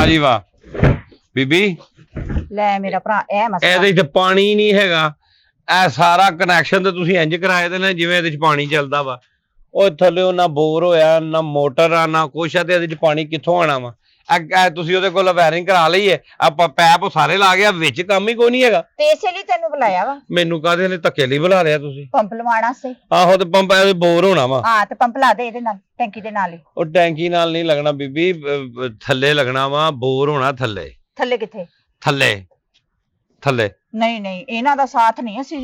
वाह जी वाह बीबी ਲੈ ਮੇਰਾ ਭਰਾ ਇਹ ਮਸਲਾ ਇਹਦੇ ਚ ਪਾਣੀ ਨਹੀਂ ਹੈਗਾ ਇਹ ਸਾਰਾ ਕਨੈਕਸ਼ਨ ਤੇ ਤੁਸੀਂ ਇੰਜ ਕਰਾਏ ਦੇ ਨੇ ਜਿਵੇਂ ਇਹਦੇ ਚ ਪਾਣੀ ਚੱਲਦਾ ਵਾ ਉਹ ਥੱਲੇ ਨਾ ਬੋਰ ਹੋਇਆ ਨਾ ਮੋਟਰ ਆ ਨਾ ਕੁਛ ਆ ਤੇ ਇਹਦੇ ਚ ਪਾਣੀ ਕਿੱਥੋਂ ਆਣਾ ਵਾ ਤੁਸੀਂ ਉਹਦੇ ਕੋਲ ਵਾਇਰਿੰਗ ਕਰਾ ਲਈ ਹੈ ਆਪਾਂ ਪੈਪ ਸਾਰੇ ਲਾ ਗਿਆ ਵਿੱਚ ਕੰਮ ਹੀ ਕੋਈ ਨਹੀਂ ਹੈਗਾ ਤੇ ਇਸੇ ਲਈ ਤੈਨੂੰ ਬੁਲਾਇਆ ਵਾ ਮੈਨੂੰ ਕਾਹਦੇ ਲਈ ਧੱਕੇ ਲਈ ਬੁਲਾ ਲਿਆ ਤੁਸੀਂ ਪੰਪ ਲਵਾਉਣ ਵਾਸਤੇ ਆਹੋ ਤੇ ਪੰਪ ਬੋਰ ਹੋਣਾ ਵਾ ਹਾਂ ਤੇ ਪੰਪ ਲਾ ਦੇ ਇਹਦੇ ਨਾਲ ਟੈਂਕੀ ਦੇ ਨਾਲ ਹੀ ਉਹ ਟੈਂਕੀ ਨਾਲ ਨਹੀਂ ਲੱਗਣਾ ਬੀਬੀ ਥੱਲੇ ਲੱਗਣਾ ਵਾ ਬੋਰ ਹੋਣਾ ਥੱਲੇ ਥੱਲੇ ਕਿੱਥੇ ਥੱਲੇ ਥੱਲੇ ਨਹੀਂ ਇਹਨਾਂ ਦਾ ਸਾਥ ਨਹੀਂ ਅਸੀਂ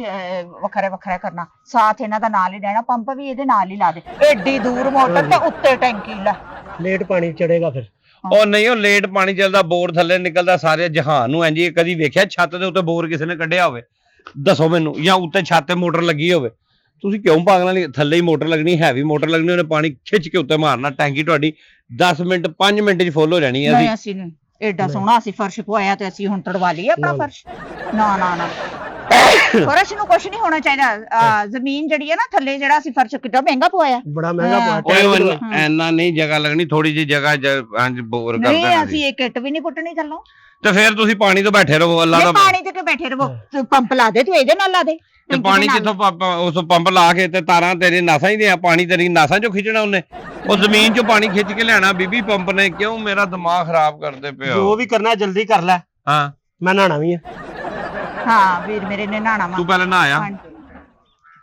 ਵੱਖਰਾ ਕਰਨਾ ਸਾਥ ਇਹਨਾਂ ਦਾ ਨਾਲ ਹੀ ਦੇਣਾ ਪੰਪ ਵੀ ਇਹਦੇ ਨਾਲ ਹੀ ਲਾ ਦੇ ਏਡੀ ਦੂਰ ਮੋਟਰ ਤੇ ਉੱਤੇ ਟੈਂਕੀ ਲਾ ਲੇਟ ਪਾਣੀ ਚੜੇਗਾ ਫਿਰ ਉਹ ਨਹੀਂ ਉਹ ਲੇਟ ਪਾਣੀ ਚੱਲਦਾ ਬੋਰ ਥੱਲੇ ਨਿਕਲਦਾ ਸਾਰੇ ਜਹਾਨ ਨੂੰ ਇੰਜ ਕਦੀ ਵੇਖਿਆ ਛੱਤ ਦੇ ਉੱਤੇ ਬੋਰ ਕਿਸੇ ਨੇ ਕੱਢਿਆ ਹੋਵੇ ਦੱਸੋ ਮੈਨੂੰ ਜਾਂ ਉੱਤੇ ਛੱਤ ਤੇ ਮੋਟਰ ਲੱਗੀ ਹੋਵੇ ਤੁਸੀਂ ਕਿਉਂ ਪਾਗਲਾਂ ਲਈ ਥੱਲੇ ਹੀ ਮੋਟਰ ਲੱਗਣੀ ਹੈਵੀ ਮੋਟਰ ਲੱਗਣੀ ਉਹਨੇ ਪਾਣੀ ਖਿੱਚ ਕੇ ਉੱਤੇ ਮਾਰਨਾ ਟੈਂਕੀ ਤੁਹਾਡੀ 10 ਮਿੰਟ 5 ਮਿੰਟ 'ਚ ਫੁੱਲ ਹੋ ਜਾਣੀ ਹੈ ਨਹੀਂ ਅਸੀਂ ਨਹੀਂ ਏਡਾ ਸੋਹਣਾ ਅਸੀਂ ਫਰਸ਼ ਪਵਾਇਆ ਤੇ ਅਸੀਂ ਹੁਣ ਤੜਵਾ ਲਈਏ ਆਪਣਾ ਫਰਸ਼ ਨਾ ਫਰਸ਼ ਨੂੰ ਕੁਝ ਨਹੀਂ ਹੋਣਾ ਚਾਹੀਦਾ ਜ਼ਮੀਨ ਜਿਹੜੀ ਹੈ ਨਾ ਥੱਲੇ ਜਿਹੜਾ ਅਸੀਂ ਫਰਸ਼ ਕਿੱਡਾ ਮਹਿੰਗਾ ਪਵਾਇਆ ਬੜਾ ਮਹਿੰਗਾ ਪਵਾਇਆ ਐਨਾ ਨਹੀਂ ਜਗ੍ਹਾ ਲੱਗਣੀ ਥੋੜੀ ਜਿਹੀ ਜਗ੍ਹਾ ਇੰਜ ਬੋਰ ਕਰ ਦੇਣਾ ਨਹੀਂ ਅਸੀਂ ਇੱਕ ਇੱਟ ਵੀ ਨਹੀਂ ਪੁੱਟਣੀ ਥੱਲੋਂ ਤੇ ਫਿਰ ਤੁਸੀਂ ਪਾਣੀ ਤੋਂ ਬੈਠੇ ਰਹੋ ਅੱਲਾ ਦਾ ਪਾਣੀ ਤੇ ਕਿ ਬੈਠੇ ਰਹੋ ਪੰਪ ਲਾ ਦੇ ਤੂੰ ਇਹਦੇ ਨਾਲ ਲਾ ਦੇ ਤੇ ਪਾਣੀ ਕਿੱਥੋਂ ਉਸ ਪੰਪ ਲਾ ਕੇ ਤੇ ਤਾਰਾਂ ਤੇਰੇ ਨਾਸਾਂ ਹੀ ਦੇ ਪਾਣੀ ਤੇਰੀ ਨਾਸਾਂ ਚੋਂ ਖਿੱਚਣਾ ਉਹਨੇ ਉਹ ਜ਼ਮੀਨ ਚੋਂ ਪਾਣੀ ਖਿੱਚ ਕੇ ਲਿਆਣਾ ਬੀਬੀ ਪੰਪ ਨੇ ਕਿਉਂ ਮੇਰਾ ਦਿਮਾਗ ਖਰਾਬ ਕਰਦੇ ਪਿਆ ਜੋ ਵੀ ਕਰਨਾ ਜਲਦੀ ਕਰ ਲੈ ਹਾਂ ਮੈਂ ਨਹਾਣਾ ਵੀ ਆ ਹਾਂ ਵੀਰ ਮੇਰੇ ਨੇ ਨਹਾਣਾ ਵਾ ਤੂੰ ਪਹਿਲਾਂ ਨਹਾਇਆ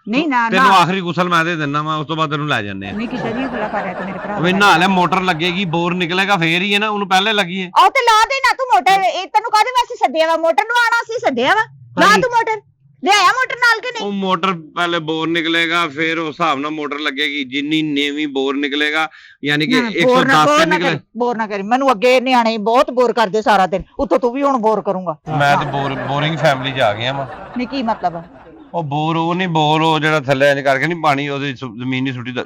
ਨਹੀਂ ਨਾ ਤੈਨੂੰ ਆਖਰੀ ਗੁਸਲ ਮੈਂ ਦੇ ਦਿੰਦਾ ਵਾ ਉਸ ਤੋਂ ਬਾਅਦ ਤੈਨੂੰ ਲੈ ਜਾਂਦੇ ਆ ਨਹੀਂ ਕਿਸੇ ਦੀ ਗੱਲਾਂ ਕਰ ਰਿਹਾ ਤੂੰ ਮੇਰੇ ਭਰਾ ਵੇ ਨਹਾ ਲੈ ਮੋਟਰ ਲੱਗੇਗੀ ਬੋਰ ਨਿਕਲੇਗਾ ਫੇਰ ਹੀ ਹੈ ਨਾ ਉਹਨੂੰ ਪਹਿਲੇ ਲੱਗੀ ਹੈ ਉਹ ਤੇ ਲਾ ਦੇ ਨਾ ਤੂੰ ਮੋਟਰ ਇਹ ਤੈਨੂੰ ਕਾਹਦੇ ਵਾਸਤੇ ਸੱਦਿਆ ਵਾ ਮੋਟਰ ਨੂੰ ਆਣਾ ਸੀ ਸੱਦਿਆ ਵਾ ਲਾ ਤੂੰ ਮੋਟਰ ਲਿਆਇਆ ਮੋਟਰ ਨਾਲ ਕਿ ਨਹੀਂ ਉਹ ਮੋਟਰ ਪਹਿਲੇ ਬੋਰ ਨਿਕਲੇਗਾ ਫਿਰ ਉਸ ਹਿਸਾਬ ਨਾਲ ਮੋਟਰ ਲੱਗੇਗੀ ਜਿੰਨੀ ਨੇਵੀਂ ਬੋਰ ਨਿਕਲੇਗਾ ਯਾਨੀ ਕਿ 110 ਤੇ ਨਿਕਲੇ ਬੋਰ ਨਾ ਕਰੀ ਮੈਨੂੰ ਅੱਗੇ ਨਿਆਣੇ ਬਹੁਤ ਬੋਰ ਕਰਦੇ ਸਾਰਾ ਦਿਨ ਉੱਤੋਂ ਤੂੰ ਵੀ ਹੁਣ ਬੋਰ ਕਰੂੰਗਾ ਮੈਂ ਤੇ ਬੋਰਿੰਗ ਫੈਮਿਲੀ 'ਚ ਆ ਗਿਆ ਵਾ ਨਹੀਂ ਕੀ ਮਤਲਬ ਉਹ ਬੋਰ ਉਹ ਨਹੀਂ ਬੋਰ ਉਹ ਜਿਹੜਾ ਥੱਲੇ ਇੰਜ ਕਰਕੇ ਨਹੀਂ ਪਾਣੀ ਉਹਦੀ ਜ਼ਮੀਨ ਨਹੀਂ ਸੁੱਟੀ ਦਾ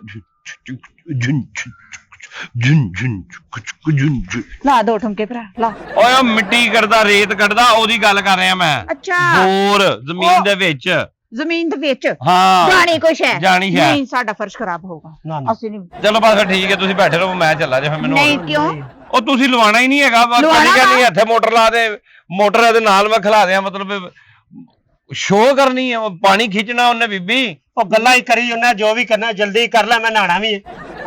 ਲਾ ਦੋ ਠੁਮਕੇ ਭਰਾ ਲਾ ਓਏ ਉਹ ਮਿੱਟੀ ਕਰਦਾ ਰੇਤ ਕੱਢਦਾ ਉਹਦੀ ਗੱਲ ਕਰ ਰਿਹਾ ਮੈਂ ਅੱਛਾ ਬੋਰ ਜ਼ਮੀਨ ਦੇ ਵਿੱਚ ਜ਼ਮੀਨ ਦੇ ਵਿੱਚ ਹਾਂ ਜਾਣੀ ਕੁਛ ਹੈ ਜਾਣੀ ਹੈ ਨਹੀਂ ਸਾਡਾ ਫਰਸ਼ ਖਰਾਬ ਹੋਊਗਾ ਅਸੀਂ ਨਹੀਂ ਚਲੋ ਬਸ ਠੀਕ ਹੈ ਤੁਸੀਂ ਬੈਠੇ ਰਹੋ ਮੈਂ ਚੱਲਾ ਜਾ ਫਿਰ ਮੈਨੂੰ ਨਹੀਂ ਕਿਉਂ ਉਹ ਤੁਸੀਂ ਲਵਾਣਾ ਹੀ ਨਹੀਂ ਹੈਗਾ ਬਸ ਪਾਣੀ ਕਹਿੰਦੀ ਇੱਥੇ ਮੋਟਰ ਲਾ ਦੇ ਮੋਟਰ ਇਹਦੇ ਨਾਲ ਮੈਂ ਖਿਲਾ ਦਿਆਂ ਮਤਲਬ ਸ਼ੋਅ ਕਰਨੀ ਹੈ ਉਹ ਪਾਣੀ ਖਿੱਚਣਾ ਉਹਨੇ ਬੀਬੀ ਉਹ ਗੱਲਾਂ ਹੀ ਕਰੀ ਉਹਨੇ ਜੋ ਵੀ ਕਰਨਾ ਜਲਦੀ ਕਰ ਲੈ ਮੈਂ ਨਹਾਣਾ ਵੀ ਹੈ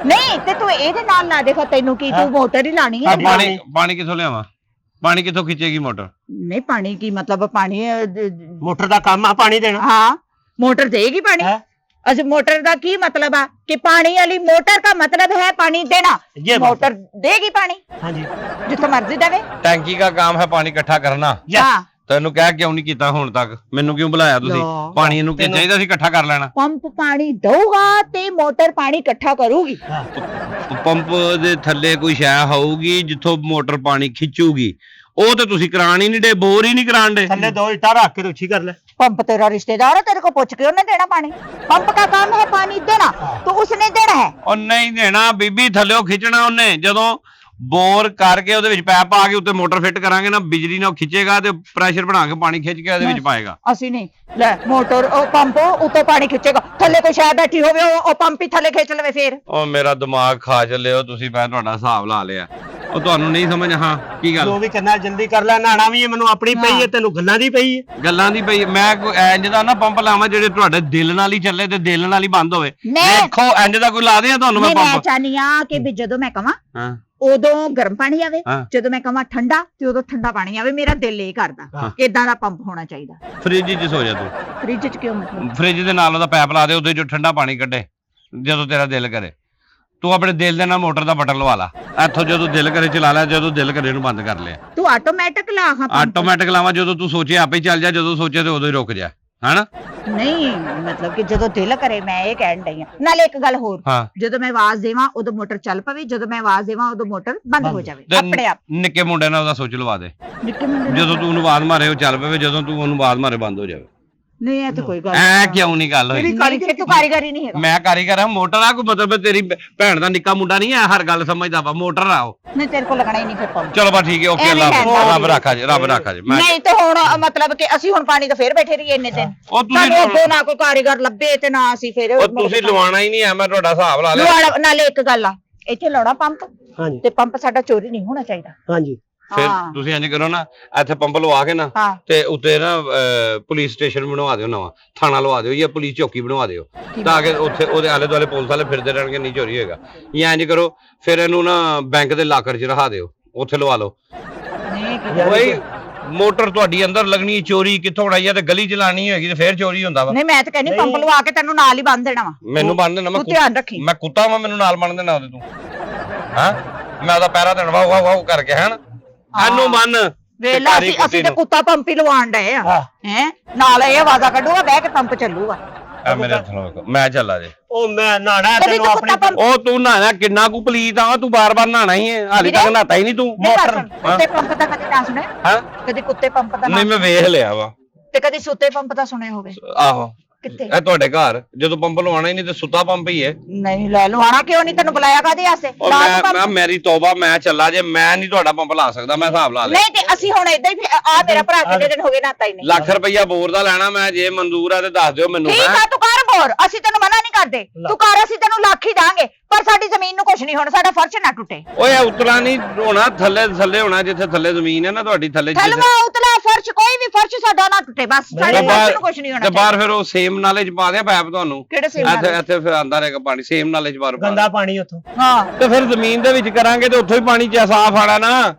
ਨਹੀਂ ਤੇ ਤੂੰ ਇਹਦੇ ਨਾਲ ਲਾ ਦੇਖੋ ਤੈਨੂੰ ਕੀ ਤੂੰ ਮੋਟਰ ਹੀ ਲਾਣੀ ਹੈ ਪਾਣੀ ਕਿੱਥੋਂ ਲਿਆਵਾਂ ਪਾਣੀ ਕਿੱਥੋਂ ਖਿੱਚੇਗੀ ਮੋਟਰ ਨਹੀਂ ਪਾਣੀ ਕੀ ਮਤਲਬ ਪਾਣੀ ਮੋਟਰ ਦਾ ਕੰਮ ਆ ਪਾਣੀ ਦੇਣਾ ਹਾਂ ਮੋਟਰ देगी पानी अच्छा मोटर का की मतलब है कि पानी वाली मोटर का मतलब है पानी देना मोटर देगी पानी हाँ जी जितना मर्जी देवे टैंकी का काम है पानी इकट्ठा करना ਤੈਨੂੰ ਕਹਿ ਕਿਉਂ ਨਹੀਂ ਕੀਤਾ ਹੁਣ ਤੱਕ ਮੈਨੂੰ ਕਿਉਂ ਬੁਲਾਇਆ ਤੁਸੀਂ ਪਾਣੀ ਇਹਨੂੰ ਕਿ ਚਾਹੀਦਾ ਸੀ ਇਕੱਠਾ ਕਰ ਲੈਣਾ ਪੰਪ ਪਾਣੀ ਦਊਗਾ ਤੇ ਮੋਟਰ ਪਾਣੀ ਇਕੱਠਾ ਕਰੂਗੀ ਪੰਪ ਦੇ ਥੱਲੇ ਕੋਈ ਸ਼ੈ ਹੋਊਗੀ ਜਿੱਥੋਂ ਮੋਟਰ ਪਾਣੀ ਖਿੱਚੂਗੀ ਉਹ ਤੇ ਤੁਸੀਂ ਕਰਾਣ ਹੀ ਨਹੀਂ ਡੇ ਬੋਰ ਹੀ ਨਹੀਂ ਕਰਾਣ ਡੇ ਥੱਲੇ ਦੋ ਇੱਟਾਂ ਰੱਖ ਕੇ ਉੱਚੀ ਕਰ ਲੈ पंप तेरा रिश्तेदार है तेरे को पूछ के उन्हें देना पानी पंप का काम है पानी देना तो उसने देना है और नहीं देना बीबी थल्ले खिंचना ਉਹਨੇ ਜਦੋਂ ਬੋਰ ਕਰਕੇ ਉਹਦੇ ਵਿੱਚ ਪੈਪ ਪਾ ਕੇ ਉੱਤੇ ਮੋਟਰ ਫਿੱਟ ਕਰਾਂਗੇ ਨਾ ਬਿਜਲੀ ਨਾਲ ਖਿੱਚੇਗਾ ਤੇ ਪ੍ਰੈਸ਼ਰ ਬਣਾ ਕੇ ਪਾਣੀ ਖਿੱਚ ਕੇ ਉਹਦੇ ਵਿੱਚ ਪਾਏਗਾ ਅਸੀਂ ਨਹੀਂ ਲੈ ਮੋਟਰ ਉਹ ਪੰਪ ਉੱਤੇ ਪਾਣੀ ਖਿੱਚੇਗਾ ਥੱਲੇ ਕੋਈ ਸ਼ਾਇਦ ਬੈਠੀ ਹੋਵੇ ਉਹ ਪੰਪ ਹੀ ਥੱਲੇ ਖਿੱਚ ਲਵੇ ਫੇਰ ਉਹ ਮੇਰਾ ਦਿਮਾਗ ਖਾ ਚੱਲਿਓ ਤੁਸੀਂ ਮੈਂ ਤੁਹਾਡਾ ਹਿਸਾਬ ਲਾ ਲਿਆ ਉਹ ਤੁਹਾਨੂੰ ਨਹੀਂ ਸਮਝ ਹਾਂ ਕੀ ਗੱਲ ਜੋ ਵੀ ਕਰਨਾ ਜਲਦੀ ਕਰ ਲੈ ਨਹਾਣਾ ਵੀ ਹੈ ਮੈਨੂੰ ਆਪਣੀ ਪਈ ਹੈ ਤੈਨੂੰ ਗੱਲਾਂ ਦੀ ਪਈ ਹੈ ਗੱਲਾਂ ਦੀ ਪਈ ਮੈਂ ਇੰਜ ਦਾ ਨਾ ਪੰਪ ਲਾਵਾਂ ਜਿਹੜੇ ਤੁਹਾਡੇ ਦਿਲ ਨਾਲ ਹੀ ਚੱਲੇ ਤੇ ਦਿਲ ਨਾਲ ਹੀ ਬੰਦ ਹੋਵੇ ਦੇਖੋ ਇੰਜ ਦਾ ਕੋਈ ਲਾ ਦਿਆਂ ਤੁਹਾਨੂੰ ਮੈਂ ਪੰਪ ਮੈਂ ਚਾਹਨੀ ਆ ਕਿ ਵੀ ਜਦੋਂ ਮੈਂ ਕਵਾਂ ਹਾਂ ਉਦੋਂ ਗਰਮ ਪਾਣੀ ਆਵੇ ਜਦੋਂ ਮੈਂ ਕਹਾਂ ਠੰਡਾ ਤੇ ਉਦੋਂ ਠੰਡਾ ਪਾਣੀ ਆਵੇ ਮੇਰਾ ਦਿਲ ਇਹ ਕਰਦਾ ਕਿ ਇਦਾਂ ਦਾ ਪੰਪ ਹੋਣਾ ਚਾਹੀਦਾ ਫ੍ਰਿਜ 'ਚ ਸੋ ਜਾ ਤੂੰ ਫ੍ਰਿਜ 'ਚ ਕਿਉਂ ਮਤਲਬ ਫ੍ਰਿਜ ਦੇ ਨਾਲ ਉਹਦਾ ਪੈਪ ਲਾ ਦੇ ਉਹਦੇ 'ਚੋਂ ਠੰਡਾ ਪਾਣੀ ਕੱਢੇ ਜਦੋਂ ਤੇਰਾ ਦਿਲ ਕਰੇ ਤੂੰ ਆਪਣੇ ਦਿਲ ਦੇ ਨਾਲ ਮੋਟਰ ਦਾ ਬਟਨ ਲਵਾ ਲਾ ਇੱਥੋਂ ਜਦੋਂ ਦਿਲ ਕਰੇ ਚਲਾ ਲੈ ਜਦੋਂ ਦਿਲ ਕਰੇ ਇਹਨੂੰ ਬੰਦ ਕਰ ਲਿਆ ਤੂੰ ਆਟੋਮੈਟਿਕ ਲਾ ਹਾਂ ਆਟੋਮੈਟਿਕ ਲਾਵਾ ਜਦੋਂ ਤੂੰ ਸੋਚੇ ਆਪੇ ਚੱਲ ਜਾ ਜਦੋਂ ਸੋਚੇ ਤੇ ਉਦੋਂ ਹੀ ਰੁਕ ਜਾ ਹਨਾ ਨਹੀਂ ਮਤਲਬ ਕਿ ਜਦੋਂ ਦਿਲ ਕਰੇ ਮੈਂ ਇਹ ਕਹਿਣ ਡਈ ਆ ਨਾਲੇ ਇੱਕ ਗੱਲ ਹੋਰ ਜਦੋਂ ਮੈਂ ਆਵਾਜ਼ ਦੇਵਾਂ ਉਦੋਂ ਮੋਟਰ ਚੱਲ ਪਵੇ ਜਦੋਂ ਮੈਂ ਆਵਾਜ਼ ਦੇਵਾਂ ਉਦੋਂ ਮੋਟਰ ਬੰਦ ਹੋ ਜਾਵੇ ਆਪਣੇ ਆਪ ਨਿੱਕੇ ਮੁੰਡੇ ਨਾਲ ਉਹਦਾ ਸੋਚ ਲਵਾ ਦੇ ਨਿੱਕੇ ਮੁੰਡੇ ਜਦੋਂ ਤੂੰ ਉਹਨੂੰ ਆਵਾਜ਼ ਮਾਰੇ ਉਹ ਚੱਲ ਪਵੇ ਜਦੋਂ ਤੂੰ ਉਹਨੂੰ ਆਵਾਜ਼ ਮਾਰੇ ਬੰਦ ਹੋ ਜਾਵੇ ਨਹੀਂ ਇਹ ਤਾਂ ਕੋਈ ਗੱਲ ਐ ਕਿਉਂ ਨਹੀਂ ਗੱਲ ਹੋਈ ਤੂੰ ਕਾਰੀਗਰ ਹੀ ਨਹੀਂ ਹੈਗਾ ਮੈਂ ਕਾਰੀਗਰ ਆ ਮੋਟਰ ਆ ਕੋਈ ਮਤਲਬ ਤੇਰੀ ਭੈਣ ਦਾ ਨਿੱਕਾ ਮੁੰਡਾ ਨਹੀਂ ਆ ਹਰ ਗੱਲ ਸਮਝਦਾ ਵਾ ਮੋਟਰ ਆ ਉਹ ਨਹੀਂ ਤੇਰੇ ਕੋਲ ਲੱਗਣਾ ਹੀ ਨਹੀਂ ਫਿਰ ਪੰਪ ਚਲੋ ਬਸ ਠੀਕ ਹੈ ਓਕੇ ਰੱਬ ਰੱਖਾ ਜੀ ਰੱਬ ਰੱਖਾ ਜੀ ਨਹੀਂ ਤੇ ਹੁਣ ਮਤਲਬ ਕਿ ਅਸੀਂ ਹੁਣ ਪਾਣੀ ਤੋਂ ਫੇਰ ਬੈਠੇ ਰਹੀਏ ਇੰਨੇ ਦਿਨ ਉਹ ਤੁਸੀਂ ਨਾ ਕੋਈ ਕਾਰੀਗਰ ਲੱਭੇ ਤੇ ਨਾ ਅਸੀਂ ਫੇਰ ਉਹ ਤੁਸੀਂ ਲਵਾਉਣਾ ਹੀ ਨਹੀਂ ਆ ਮੈਂ ਤੁਹਾਡਾ ਹਿਸਾਬ ਲਾ ਲਿਆ ਨਾਲੇ ਇੱਕ ਗੱਲ ਆ ਇੱਥੇ ਲਾਉਣਾ ਪੰਪ ਹਾਂਜੀ ਤੇ ਪੰਪ ਸਾਡਾ ਚੋਰੀ ਨਹੀਂ ਹੋਣਾ ਚਾਹੀਦਾ ਹਾਂਜੀ ਫਿਰ ਹਾਂ। ਤੁਸੀਂ ਇੰਜ ਕਰੋ ਨਾ, ਇੱਥੇ ਪੰਪ ਲਵਾ ਕੇ ਨਾ ਹਾਂ ਤੇ ਉੱਤੇ ਨਾ ਪੁਲਿਸ ਸਟੇਸ਼ਨ ਬਣਵਾ ਦਿਓ, ਨਵਾਂ ਥਾਣਾ ਲਵਾ ਦਿਓ ਜਾਂ ਪੁਲਿਸ ਚੌਕੀ ਬਣਵਾ ਦਿਓ, ਤਾਂ ਕਿ ਉੱਥੇ ਉਹਦੇ ਆਲੇ ਦੁਆਲੇ ਪੁਲਿਸ ਵਾਲੇ ਫਿਰਦੇ ਰਹਿਣਗੇ, ਨਹੀਂ ਚੋਰੀ ਹੋਏਗਾ। ਜਾਂ ਇੰਜ ਕਰੋ ਫਿਰ ਇਹਨੂੰ ਨਾ ਬੈਂਕ ਦੇ ਲਾਕਰ 'ਚ ਰਖਾ ਦਿਓ, ਉੱਥੇ ਲਵਾ ਲਓ। ਨਹੀਂ ਬਈ ਮੋਟਰ ਤੁਹਾਡੀ ਅੰਦਰ ਲੱਗਣੀ, ਚੋਰੀ ਕਿੱਥੋਂ ਹੋਣੀ ਆ? ਤੇ ਗਲੀ ਚਲਾਣੀ ਹੋਏਗੀ ਤੇ ਫੇਰ ਚੋਰੀ ਹੁੰਦਾ ਵਾ। ਨਹੀਂ ਮੈਂ ਤਾਂ ਕਹਿੰਦੀ ਪੰਪ ਲਵਾ ਕੇ ਤੈਨੂੰ ਨਾਲ ਹੀ ਬੰਨ ਦੇਣਾ ਵਾ। ਮੈਨੂੰ ਬੰਨ ਦੇਣਾ, ਤੂੰ ਧਿਆਨ ਰੱਖੀ। ਮੈਂ ਕੁੱਤਾ ਵਾਂ, ਮੈਨੂੰ ਨਾਲ ਬੰਨ ਦੇਣਾ ਉਹਦੇ ਤੂੰ। ਹਾਂ ਮੈਂ ਉਹਦਾ ਪੈਰਾ ਦੇਣਾ ਵਾਹ ਵਾਹ ਵਾਹ ਕਰਕੇ ਹਨ ਇਹਨੂੰ ਮੰਨ। ਵੇਲਾ ਅਸੀਂ ਤੇ ਕੁੱਤਾ ਪੰਪ ਹੀ ਲਵਾਉਣ ਡਏ ਆ ਹੈ, ਨਾਲ ਇਹ ਆਵਾਜ਼ਾਂ ਕੱਢੂਗਾ, ਬਹਿ ਕੇ ਪੰਪ ਚੱਲੂਗਾ। ਆ ਮੇਰੇ ਹੱਥ ਨਾਲ ਮੈਂ ਚੱਲਾ ਜੇ। ਉਹ ਮੈਂ ਨਾਣਾ ਕਦੀ ਤੈਨੂੰ ਤੂੰ ਆਪਣੀ ਕੁੱਤਾ ਪੰਪ ਉਹ ਤੂੰ ਨਹਾਣਾ ਕਿੰਨਾ ਕੁ ਪਲੀਤ ਆ, ਤੂੰ ਬਾਰ-ਬਾਰ ਨਹਾਣਾ ਹੀ ਹੈ, ਹਾਲੇ ਤੱਕ ਨਹਾਤਾ ਹੀ ਨਹੀਂ ਤੂੰ। ਮੋਟਰ ਕੁੱਤੇ ਪੰਪ ਦਾ ਕਦੀ ਨਾ ਸੁਣਿਆ? ਹਾਂ ਕਦੀ ਕੁੱਤੇ ਪੰਪ ਦਾ ਨਹੀਂ, ਮੈਂ ਵੇਖ ਲਿਆ ਵਾ। ਤੇ ਕਦੀ ਸੁੱਤੇ ਪੰਪ ਦਾ ਸੁਣਿਆ ਹੋਵੇ? ਆਹੋ ਕਿੱਥੇ? ਇਹ ਤੁਹਾਡੇ ਘਰ ਜਦੋਂ ਪੰਪ ਲਵਾਉਣਾ ਹੀ ਨਹੀਂ ਤੇ ਸੁੱਤਾ ਪੰਪ ਹੀ ਹੈ। ਨਹੀਂ ਲੈ ਲਵਾਣਾ ਕਿਉਂ ਨਹੀਂ? ਤੈਨੂੰ ਬੁਲਾਇਆ ਕਾਦੇ ਵਾਸਤੇ? ਉਹ ਮੈਂ ਮੇਰੀ ਤੌਬਾ, ਮੈਂ ਚੱਲਾ ਜੇ, ਮੈਂ ਨਹੀਂ ਤੁਹਾਡਾ ਪੰਪ ਲਾ ਸਕਦਾ, ਮੈਂ ਹਿਸਾਬ ਲਾ ਲਿਆ। ਨਹੀਂ ਤੇ ਅਸੀਂ ਹੁਣ ਇਦਾਂ ਹੀ ਆ, ਮੇਰਾ ਭਰਾ ਕਿੰਨੇ ਦਿਨ ਹੋ ਗਏ ਨਾਤਾ ਹੀ ਨਹੀਂ। ਲੱਖ ਰੁਪਈਆ ਬੋਰ ਦਾ ਲੈਣਾ ਮੈਂ, ਜੇ ਮਨਜ਼ੂਰ ਆ ਤੇ ਦੱਸ ਦਿਓ ਮੈਨੂੰ। ਠੀਕ ਆ ਤੂੰ ਕਰ ਬੋਰ, ਅਸੀਂ ਤੈਨੂੰ ਮਨਾ ਨਹੀਂ ਕਰਦੇ, ਤੂੰ ਕਰ, ਅਸੀਂ ਤੈਨੂੰ ਲੱਖ ਹੀ ਦਾਂਗੇ, ਪਰ ਸਾਡੀ ਜ਼ਮੀਨ ਨੂੰ ਕੁਝ ਨਹੀਂ ਹੋਣਾ, ਸਾਡਾ ਫਰਜ਼ ਨਾ ਟੁੱਟੇ। ਓਏ ਉਤਲਾ ਨਹੀਂ ਹੋਣਾ, ਥੱਲੇ ਥੱਲੇ ਹੋਣਾ, ਜਿੱਥੇ ਥੱਲੇ ਜ਼ਮੀਨ ਹੈ ਨਾ ਤੁਹਾਡੀ, ਥੱਲੇ ਥਲਵਾ ਉਤਲਾ ਫਰਜ਼, ਕੋਈ ਵੀ ਫਰਜ਼ ਸਾਡਾ ਨਾ ਟੁੱਟੇ, ਬਸ ਸਾਡੇ ਫਰਜ਼ ਨੂੰ ਕੁਝ ਨਹੀਂ ਹੋਣਾ ਤੇ ਬਾਹਰ ਫਿਰ ਉਹ ਸੇਮ ਨਾਲੇ ਚ ਪਾ ਦਿਆ ਪੈਪ ਤੁਹਾਨੂੰ। ਕਿਹੜੇ ਸੇਮ ਇੱਥੇ ਨਾਲ? ਇੱਥੇ ਫਿਰ ਆਂਦਾ ਰਹੇਗਾ ਪਾਣੀ, ਸੇਮ ਨਾਲੇ ਚ ਬਾਹਰ ਗੰਦਾ ਪਾਣੀ ਉੱਥੋਂ। ਹਾਂ ਤੇ ਫਿਰ ਜ਼ਮੀਨ ਦੇ ਵਿੱਚ ਕਰਾਂਗੇ ਤੇ ਉੱਥੋਂ ਹੀ ਪਾਣੀ ਚ ਸਾਫ਼ ਆਣਾ ਨਾ।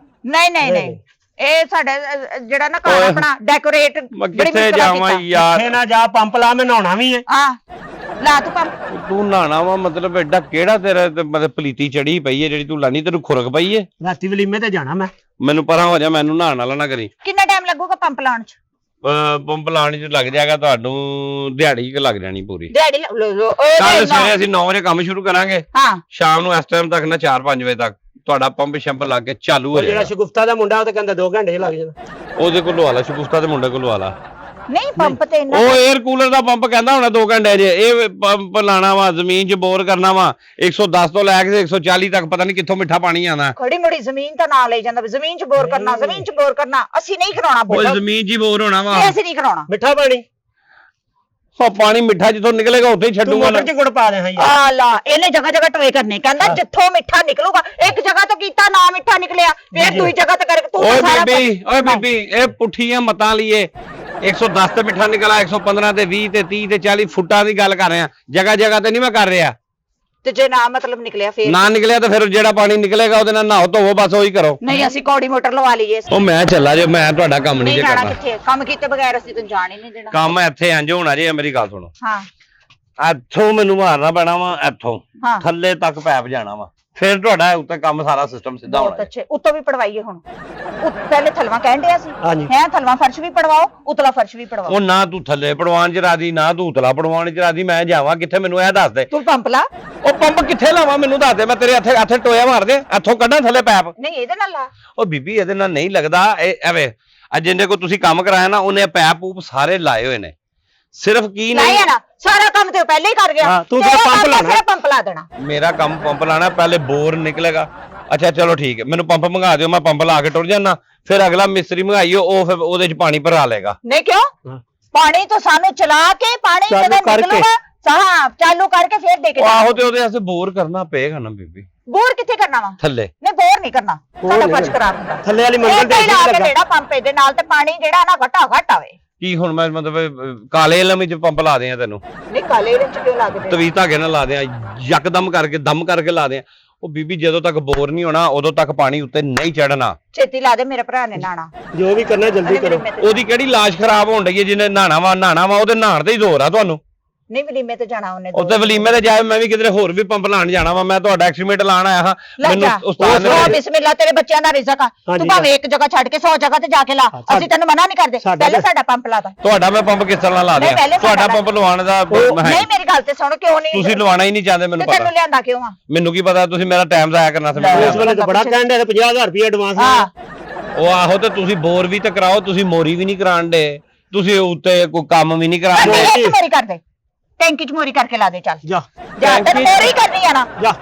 ਨਹੀਂ ਨਹੀਂ ਨਹੀਂ, ਇਹ ਸਾਡਾ ਜਿਹੜਾ ਨਾ ਘਰ ਆਪਣਾ ਡੈਕੋਰੇਟ ਮੈਂ ਕਿੱਥੇ ਜਾਵਾਂ ਯਾਰ? ਇੱਥੇ ਨਾ ਜਾ, ਪੰਪ ਲਾ, ਮੈਂ ਨਹਾਉਣਾ ਵੀ ਹੈ। ਆ ਲਾ ਤੂੰ ਪੰਪ। ਤੂੰ ਨਹਾਣਾ ਵਾ ਮਤਲਬ ਐਡਾ ਕਿਹੜਾ ਤੇਰਾ ਮਤਲਬ ਪਲੀਤੀ ਚੜੀ ਪਈ ਹੈ ਜਿਹੜੀ ਤੂੰ ਲਾਣੀ, ਤੈਨੂੰ ਖੁਰਕ ਪਈ ਹੈ? ਰਾਤੀ ਵਲੀਮੇ ਤੇ ਜਾਣਾ ਮੈਂ। ਮੈਨੂੰ ਪਰਾਂ ਹੋ ਜਾ, ਮੈਨੂੰ ਨਹਾਣ ਵਾਲਾ ਨਾ ਕਰੀ। ਕਿੰਨਾ ਟਾਈਮ ਲੱਗੂਗਾ ਪੰਪ ਲਾਉਣ ਚ? ਪੰਪ ਲਾਣ ਚ ਲੱਗ ਜਾਏਗਾ ਤੁਹਾਨੂੰ ਦਿਹਾੜੀ ਕਿ ਲੱਗ ਜਾਣੀ ਪੂਰੀ। ਦਿਹਾੜੀ ਕੱਲ ਸਵੇਰੇ ਅਸੀਂ 9 ਵਜੇ ਕੰਮ ਸ਼ੁਰੂ ਕਰਾਂਗੇ, ਹਾਂ ਸ਼ਾਮ ਨੂੰ ਇਸ ਟਾਈਮ ਤੱਕ ਨਾ 4-5 ਵਜੇ ਤੱਕ ਤੁਹਾਡਾ ਪੰਪ ਸ਼ੰਪ ਲਾ ਕੇ ਚਾਲੂ ਹੋ ਜਿਹੜਾ ਜਾਏਗਾ। ਸ਼ਗੁਫਤਾ ਦਾ ਮੁੰਡਾ ਉਹ ਤੇ ਕਹਿੰਦਾ 2 ਘੰਟੇ ਲੱਗ ਜਾਣਾ। ਉਹਦੇ ਕੋਲ ਲਵਾ ਲਾ, ਸ਼ਗੁਫਤਾ ਦੇ ਮੁੰਡੇ ਕੋਲ ਲਵਾ ਲਾ। ਨਹੀਂ ਪੰਪ ਤੇ ਇੰਨਾ ਉਹ 에ਅਰ ਕੂਲਰ ਦਾ ਪੰਪ ਕਹਿੰਦਾ ਹੋਣਾ 2 ਘੰਟੇ ਜੇ। ਇਹ ਪੰਪ ਲਾਣਾ ਵਾ, ਜ਼ਮੀਨ 'ਚ ਬੋਰ ਕਰਨਾ ਵਾ, 110 ਤੋਂ ਲੈ ਕੇ 140 ਤੱਕ, ਪਤਾ ਨਹੀਂ ਕਿੱਥੋਂ ਮਿੱਠਾ ਪਾਣੀ ਆਉਂਦਾ। ਖੜੀ ਮੜੀ ਜ਼ਮੀਨ ਤਾਂ ਨਾ ਲਈ ਜਾਂਦਾ ਵੀ ਜ਼ਮੀਨ 'ਚ ਬੋਰ ਕਰਨਾ, ਜ਼ਮੀਨ 'ਚ ਬੋਰ ਕਰਨਾ, ਅਸੀਂ ਨਹੀਂ ਕਰਾਉਣਾ ਉਹ ਬੋਲ, ਜ਼ਮੀਨ 'ਚ ਹੀ ਬੋਰ ਹੋਣਾ ਵਾ। ਇਹ ਅਸੀਂ ਨਹੀਂ ਕਰਾਉਣਾ। ਮਿੱਠਾ ਪਾਣੀ ਉਹ ਪਾਣੀ ਮਿੱਠਾ ਜਿੱਥੋਂ ਨਿਕਲੇਗਾ ਉੱਥੇ ਹੀ ਤੂੰ ਛੱਡੂਗਾ ਨਾ। ਮੋਟਰ 'ਚ ਗੁੜ ਪਾ ਦੇ ਹਾਂ ਯਾਰ। ਆ ਲਾ, ਇਹਨੇ ਜਗ੍ਹਾ ਜਗ੍ਹਾ ਟੋਏ ਕਰਨੇ, ਕਹਿੰਦਾ ਜਿੱਥੋਂ ਮਿੱਠਾ ਨਿਕਲੂਗਾ। ਇੱਕ ਜਗ੍ਹਾ ਤੋਂ ਕੀਤਾ ਨਾ ਮਿੱਠਾ ਨਿਕਲਿਆ, ਫਿਰ ਦੂਜੀ ਜਗ੍ਹਾ ਤੇ ਕਰਕੇ ਤੂੰ ਓਏ ਤਾਂ ਸਾਰਾ ਬੀਬੀ, ਓਏ ਬੀਬੀ, ਇਹ ਪੁੱਠੀਆਂ ਮਤਾਂ ਲਈਏ। 110 ਤੇ ਮਿੱਠਾ ਨਿਕਲਾ, 115 ਤੇ 20 ਤੇ 30 ਤੇ 40 ਫੁੱਟਾਂ ਦੀ ਗੱਲ ਕਰ ਰਿਹਾ, ਜਗ੍ਹਾ ਜਗ੍ਹਾ ਤੇ ਨਹੀਂ ਮੈਂ ਕਰ ਰਿਹਾ। ਤੇ ਜੇ ਨਾ ਮਤਲਬ ਨਿਕਲਿਆ ਫਿਰ? ਨਾ ਨਿਕਲਿਆ ਤਾਂ ਫਿਰ ਜਿਹੜਾ ਪਾਣੀ ਨਿਕਲੇਗਾ ਉਹਦੇ ਨਾਲ ਨਹਾਓ ਧੋਵੋ, ਬਸ ਉਹੀ ਕਰੋ। ਨਹੀਂ ਅਸੀਂ ਕੌੜੀ ਮੋਟਰ ਲਵਾ ਲਈਏ। ਉਹ ਮੈਂ ਚੱਲਾ ਜੇ, ਮੈਂ ਤੁਹਾਡਾ ਕੰਮ ਨਹੀਂ ਨਹੀਂ ਜੇ ਜਾਣਾ ਕਰਨਾ। ਕਿੱਥੇ, ਕੰਮ ਕੀਤੇ ਬਗੈਰ ਅਸੀਂ ਤੈਨੂੰ ਜਾਣ ਹੀ ਨਹੀਂ ਦੇਣਾ। ਕੰਮ ਇੱਥੇ ਇੰਜ ਹੋਣਾ ਜੇ, ਮੇਰੀ ਗੱਲ ਸੁਣੋ। ਹਾਂ ਇੱਥੋਂ ਮੈਨੂੰ ਮਾਰਨਾ ਪੈਣਾ ਵਾ, ਇੱਥੋਂ ਹਾਂ ਥੱਲੇ ਤੱਕ ਪੈਪ ਜਾਣਾ ਵਾ, ਫਿਰ ਤੁਹਾਡਾ ਉੱਤੇ ਕੰਮ ਸਾਰਾ ਸਿਸਟਮ ਸਿੱਧਾ ਬਹੁਤ ਹੋਣਾ। ਅੱਛੇ, ਉੱਤੋਂ ਵੀ ਪੜਵਾਈਏ ਹੁਣ। ਪਹਿਲੇ ਥਲਵਾ ਕਹਿਣ ਡਿਆ ਸੀ ਹਾਂਜੀ। ਹੈ, ਥਲਵਾ ਫਰਸ਼ ਵੀ ਪੜਵਾਓ, ਉਤਲਾ ਫਰਸ਼ ਵੀ ਪੜਵਾਓ। ਉਹ ਨਾ ਤੂੰ ਥੱਲੇ ਪੜਵਾਉਣ ਚ ਰਾਜੀ, ਨਾ ਤੂੰ ਉਤਲਾ ਪੜਵਾਉਣ ਚ ਰਾਜੀ, ਮੈਂ ਜਾਵਾਂ ਕਿੱਥੇ ਮੈਨੂੰ ਇਹ ਦੱਸ ਦੇ। ਤੂੰ ਪੰਪ ਲਾ। ਉਹ ਪੰਪ ਕਿੱਥੇ ਲਾਵਾਂ ਮੈਨੂੰ ਦੱਸ ਦੇ, ਮੈਂ ਤੇਰੇ ਇੱਥੇ ਟੋਇਆ ਮਾਰ ਦੇ, ਇੱਥੋਂ ਕੱਢਾਂ ਥੱਲੇ ਪੈਪ। ਨਹੀਂ ਇਹਦੇ ਨਾਲ ਲਾ। ਉਹ ਬੀਬੀ ਇਹਦੇ ਨਾਲ ਨਹੀਂ ਲੱਗਦਾ, ਇਹ ਐਵੇਂ ਜਿੰਨੇ ਕੋ ਤੁਸੀਂ ਕੰਮ ਕਰਾਇਆ ਨਾ, ਉਹਨੇ ਪੈਪ ਪੂਪ ਸਾਰੇ ਲਾਏ ਹੋਏ ਨੇ, ਸਿਰਫ ਕੀ ਨਹੀਂ ਲਾਇਆ ਨਾ, ਸਾਰਾ ਕੰਮ ਤੇ ਉਹ ਪਹਿਲੇ ਹੀ ਕਰ ਗਿਆ। ਹਾਂ, ਤੂੰ ਤੇਰਾ ਸਿਰਫ ਪੰਪ ਕੰਮ ਲਾਉਣਾ। ਸਿਰਫ ਪੰਪ ਲਾ ਦੇਣਾ। ਮੇਰਾ ਕੰਮ ਪੰਪ ਲਾਣਾ, ਪਹਿਲੇ ਬੋਰ ਨਿਕਲੇਗਾ। ਅੱਛਾ ਚਲੋ ਠੀਕ ਹੈ, ਮੈਨੂੰ ਪੰਪ ਮੰਗਾ ਦਿਓ, ਮੈਂ ਪੰਪ ਲਾ ਕੇ ਟੁਰ ਜਾਣਾ, ਫਿਰ ਅਗਲਾ ਮਿਸਤਰੀ ਮੰਗਾਈਓ, ਉਹ ਫਿਰ ਉਹਦੇ ਚ ਪਾਣੀ ਭਰਾ ਲੇਗਾ। ਨਹੀਂ ਕਿਉਂ? ਹਾਂ। ਪਾਣੀ ਤਾਂ ਸਾਨੂੰ ਚਲਾ ਕੇ, ਪਾਣੀ ਚਾਲੂ ਜਦੋਂ ਕਰਕੇ। ਨਿਕਲੂਗਾ ਸਾਰਾ ਚਾਲੂ ਕਰਕੇ ਫਿਰ ਦੇ ਕੇ ਉਹ ਆਹੋ, ਤੇ ਉਹਦੇ ਵਾਸਤੇ ਬੋਰ ਕਰਨਾ ਪਏਗਾ ਨਾ ਬੀਬੀ, ਬੋਰ ਕਿੱਥੇ ਕਰਨਾ ਵਾ? ਥੱਲੇ। ਨਹੀਂ ਬੋਰ ਨਹੀਂ ਕਰਨਾ, ਸਾਡਾ ਫਰਜ਼ ਕਰਾ ਦਿੰਦਾ। ਥੱਲੇ ਵਾਲੀ ਮੰਜ਼ਲ ਇਹ ਤੇ ਤੇ ਲਾ ਕੇ ਲੱਗਾ। ਦੇਣਾ ਪੰਪ ਇਹਦੇ ਨਾਲ, ਤੇ ਪਾਣੀ ਜਿਹੜਾ ਨਾ ਘਟਾ ਆਵੇ। ਕੀ ਹੁਣ ਮੈਂ ਮਤਲਬ ਕਾਲੇ ਇਲਮ ਵਿੱਚ ਪੰਪ ਲਾ ਦਿਆਂ ਤੈਨੂੰ, ਨਹੀਂ ਕਾਲੇ ਇਹਦੇ ਚ ਕਿਉਂ ਲਾ ਕੇ ਦੇਣਾ? ਤਵੀ ਧਾਗੇ ਨਾਲ ਲਾ ਦਿਆਂ, ਯਕਦਮ ਕਰਕੇ ਦਮ ਕਰਕੇ ਲਾ ਦਿਆਂ। ਉਹ ਬੀਬੀ ਜਦੋਂ ਤੱਕ ਬੋਰ ਨਹੀਂ ਹੋਣਾ ਉਦੋਂ ਤੱਕ ਪਾਣੀ ਉੱਤੇ ਨਹੀਂ ਚੜਨਾ। ਛੇਤੀ ਲਾ ਦੇ, ਮੇਰੇ ਭਰਾ ਨੇ ਨਾਣਾ। ਜੋ ਵੀ ਕਰਨਾ ਜਲਦੀ ਕਰੋ। ਉਹਦੀ ਕਿਹੜੀ ਲਾਸ਼ ਖਰਾਬ ਹੋਣ ਡਈ ਹੈ, ਜਿਹਨੇ ਨਹਾਣਾ ਵਾ ਉਹਦੇ ਨਹਾਣ ਤੇ ਹੀ ਜ਼ੋਰ ਆ ਤੁਹਾਨੂੰ। ਨਹੀਂ ਵਲੀਮੇ ਤੇ ਜਾਣਾ ਉਹਨੇ। ਉੱਤੇ ਵਲੀਮੇ ਤੇ ਜਾਏ, ਮੈਂ ਵੀ ਕਿਧਰੇ ਹੋਰ ਵੀ ਪੰਪ ਲਾਣ ਜਾਣਾ ਵਾ, ਮੈਂ ਤੁਹਾਡਾ ਐਸਟੀਮੇਟ ਲਾਣ ਆਇਆ ਹਾਂ। ਮੈਨੂੰ ਉਸਤਾਦ ਨੇ ਬਿਸਮਿਲ੍ਲਾ, ਤੇਰੇ ਬੱਚਿਆਂ ਦਾ ਰਿਜ਼ਕ ਆ, ਤੂੰ ਭਾਵੇਂ ਇੱਕ ਜਗ੍ਹਾ ਛੱਡ ਕੇ 100 ਜਗ੍ਹਾ ਤੇ ਜਾ ਕੇ ਲਾ, ਅਸੀਂ ਤੈਨੂੰ ਮਨਾ ਨਹੀਂ ਕਰਦੇ। ਪਹਿਲੇ ਸਾਡਾ ਪੰਪ ਲਾ ਤਾ। ਤੁਹਾਡਾ ਮੈਂ ਪੰਪ ਕਿਸ ਤਰ੍ਹਾਂ ਲਾ ਦਿਆਂ? ਤੁਹਾਡਾ ਪੰਪ ਲਵਾਉਣ ਦਾ ਨਹੀਂ ਮੇਰੀ ਗੱਲ ਤੇ ਸੁਣ, ਕਿਉਂ ਨਹੀਂ ਤੁਸੀਂ ਲਵਾਉਣਾ ਹੀ ਨਹੀਂ ਚਾਹੁੰਦੇ, ਮੈਨੂੰ ਤੈਨੂੰ ਪਤਾ। ਲਿਆਂਦਾ ਕਿਉਂ ਆ? ਮੈਨੂੰ ਕੀ ਪਤਾ, ਤੁਸੀਂ ਮੇਰਾ ਟਾਈਮ ਜ਼ਾਇਆ ਕਰਨਾ ਸੀ। ਇਸ ਵੇਲੇ ਤਾਂ ਬੜਾ ਕਹਿੰਦੇ 50,000 ਰੁਪਏ ਐਡਵਾਂਸ ਹਾਂ ਉਹ ਆਹੋ, ਤੇ ਤੁਸੀਂ ਬੋਰ ਵੀ ਤੇ ਕਰਾਓ, ਤੁਸੀਂ ਮੋਰੀ ਵੀ ਨਹੀਂ ਕਰਾਣ ਦੇ, ਤੁਸੀਂ ਉੱਤੇ ਕੋਈ ਕੰਮ ਵੀ ਨਹੀਂ ਕਰਾਣ ਦੇ। ਮੋਰੀ ਕਰ ਦੇ, ਟੈਂਕੀ ਚ ਮੋਰੀ ਕਰਕੇ ਲਾ ਦੇ। ਚੱਲ ਜਾ ਜਾ, ਤੈਨੂੰ ਮੋਰੀ ਕਰਨੀ ਆ ਨਾ। ਜਾ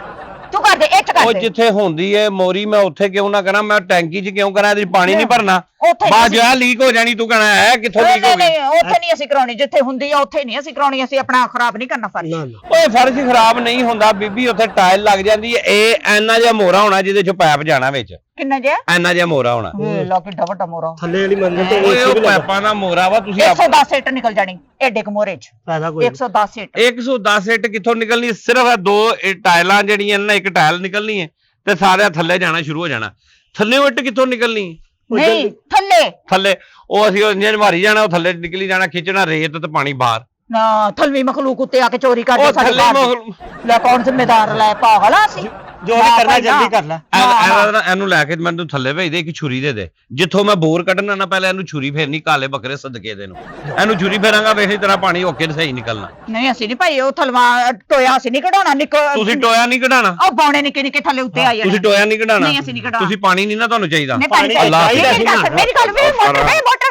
ਤੂੰ ਕਰ ਦੇ ਇੱਟ ਕਰ ਉਹ ਦੇ ਜਿੱਥੇ ਹੁੰਦੀ ਏ ਮੋਰੀ ਮੈਂ ਉੱਥੇ ਕਿਉਂ ਨਾ ਕਰਾਂ ਮੈਂ ਟੈਂਕੀ 'ਚ ਕਿਉਂ ਕਰਾਂ ਇਹਦੇ 'ਚ ਪਾਣੀ ਨਹੀਂ ਭਰਨਾ ਉੱਥੇ ਬਾਅਦ ਜੋ ਲੀਕ ਹੋ ਜਾਣੀ ਤੂੰ ਕਹਣਾ ਹੈ ਕਿੱਥੋਂ ਲੀਕ ਹੋ ਗਈ ਨਹੀਂ ਉੱਥੇ ਨਹੀਂ ਅਸੀਂ ਕਰਾਉਣੀ ਜਿੱਥੇ ਹੁੰਦੀ ਆ ਉੱਥੇ ਨਹੀਂ ਅਸੀਂ ਕਰਾਉਣੀ ਅਸੀਂ ਆਪਣਾ ਖਰਾਬ ਨਹੀਂ ਕਰਨਾ ਫਰਸ਼ ਨਾ ਨਾ ਓਏ ਫਰਸ਼ ਖਰਾਬ ਨਹੀਂ ਹੁੰਦਾ ਬੀਬੀ ਉੱਥੇ ਟਾਇਲ ਲੱਗ ਜਾਂਦੀ ਏ ਇਹ ਐਨਾ ਜਿਹਾ ਮੋਰਾ ਹੋਣਾ ਜਿਹਦੇ 'ਚ ਪਾਈਪ ਜਾਣਾ ਵਿੱਚ ਕਿੰਨਾ ਜੇ ਐਨਾ ਜਿਹਾ ਮੋਰਾ ਹੋਣਾ ਲਾ ਕੇ ਵੱਡਾ ਮੋਰਾ ਥੱਲੇ ਵਾਲੀ ਮੰਜ਼ਿਲ ਤੇ ਓਏ ਏਸੀ ਉਹ ਵੀ ਲੱਗਾ ਪਾਈਪਾਂ ਦਾ ਮੋਰਾ ਵਾ ਤੁਸੀਂ 110 ਇੱਟ ਨਿਕਲ ਜਾਣੀ ਐਡੇ ਕਮੋਰੇ ਚ ਫਾਇਦਾ ਕੋਈ 110 ਇੱਟ 110 ਇੱਟ ਕਿੱਥੋਂ ਨਿਕਲਣੀ ਸਿਰਫ ਇਹ ਦੋ ਇਹ ਟਾਇਲਾਂ ਜਿਹੜੀਆਂ ਨੇ ਨਾ ਇੱਕ ਟਾਇਲ ਨਿਕਲਣੀ ਹੈ ਤੇ ਸਾਰੇ ਥੱਲੇ ਜਾਣਾ ਸ਼ੁਰੂ ਹੋ ਜਾਣਾ ਥੱਲੇ ਇੱਟ ਕਿੱਥੋਂ ਨਿਕਲਣੀ ਨਹੀਂ ਥੱਲੇ ਥੱਲੇ ਉਹ ਅਸੀਂ ਇੰਜਨ ਮਾਰੀ ਜਾਣਾ ਉਹ ਥੱਲੇ ਨਿਕਲੀ ਜਾਣਾ ਖਿੱਚਣਾ ਰੇਤ ਤੇ ਪਾਣੀ ਬਾਹਰ ਨਾ ਥਲਵੀ ਮਖਲੂਕ ਉੱਤੇ ਆ ਕੇ ਚੋਰੀ ਉਹ ਕਰਦੇ ਸਾਡੇ ਥੱਲੇ ਘਰ ਦੀ। ਲੈ ਕੌਣ ਜ਼ਿੰਮੇਦਾਰ ਲੈ ਪਾਗਲ ਆ ਅਸੀਂ ਜੋ ਵੀ ਕਰਨਾ ਜਲਦੀ ਕਰ ਲੈ ਇਹਨੂੰ ਲੈ ਕੇ ਮੈਨੂੰ ਥੱਲੇ ਭੇਜ ਦੇ ਇੱਕ ਛੁਰੀ ਦੇ ਦੇ ਜਿੱਥੋਂ ਮੈਂ ਬੋਰ ਕੱਢਣਾ ਨਾ ਪਹਿਲਾਂ ਇਹਨੂੰ ਛੁਰੀ ਫੇਰਨੀ ਕਾਲੇ ਬੱਕਰੇ ਸਦਕੇ ਦੇ ਨੂੰ ਇਹਨੂੰ ਛੁਰੀ ਫੇਰਾਂਗਾ ਵੇਖੀ ਤਰ੍ਹਾਂ ਪਾਣੀ ਓਕੇ ਸਹੀ ਨਿਕਲਣਾ ਨਹੀਂ ਅਸੀਂ ਨਹੀਂ ਭਾਈ ਉਹ ਥਲਵਾ ਟੋਇਆ ਅਸੀਂ ਨਹੀਂ ਕਢਾਉਣਾ ਤੁਸੀਂ ਟੋਇਆ ਨਹੀਂ ਕਢਾਣਾ ਉਹ ਬੌਣੇ ਨਿੱਕੇ ਨਿੱਕੇ ਥੱਲੇ ਉੱਤੇ ਆ ਜਾਣੇ ਤੁਸੀਂ ਟੋਇਆ ਨਹੀਂ ਕਢਾਣਾ ਨਹੀਂ ਅਸੀਂ ਨਹੀਂ ਕਢਾਉਣਾ ਤੁਸੀਂ ਪਾਣੀ ਨਹੀਂ ਨਾ ਤੁਹਾਨੂੰ ਚਾਹੀਦਾ ਨਹੀਂ ਪਾਣੀ ਚਾਹੀਦਾ ਮੇਰੀ ਗੱਲ ਵੀ ਮੋਟਰ